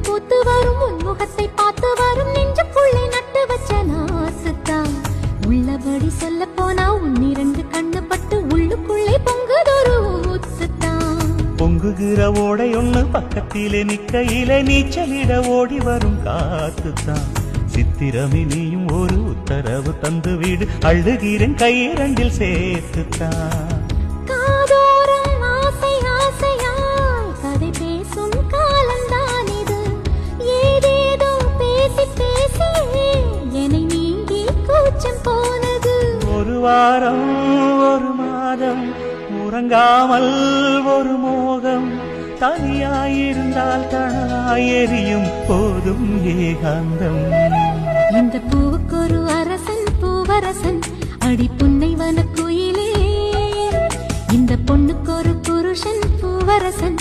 பூத்து வரும் உன் முகத்தை பார்த்து வரும் நெஞ்சுக்குள்ளே நட்டு வச்ச நாசுத்தான் உள்ளபடி சொல்ல போனா உன் இரண்டு கண்ணு பட்டு உள்ளுக்குள்ளே பொங்குதொரு ஊத்துத்தான் பொங்குகிற ஓடை ஒண்ணு பக்கத்திலே நிக்கையிலே நீச்சலிட ஓடி வரும் காத்துத்தான் சித்திரமே நீயும் ஒரு உத்தரவு தந்து வீடு அழுகிறேன் கையிரண்டில் சேர்த்துத்தான் ஒரு வாரம் ஒரு மாதம் உறங்காமல் ஒரு மோகம் தனியாயிருந்தால் தனலாய் எரியும் போதும் ஏகாந்தம் இந்த பூவுக்கு ஒரு அரசன் பூவரசன் அடி புன்னை வனக்குயிலே இந்த பொண்ணுக்கு ஒரு புருஷன் பூவரசன்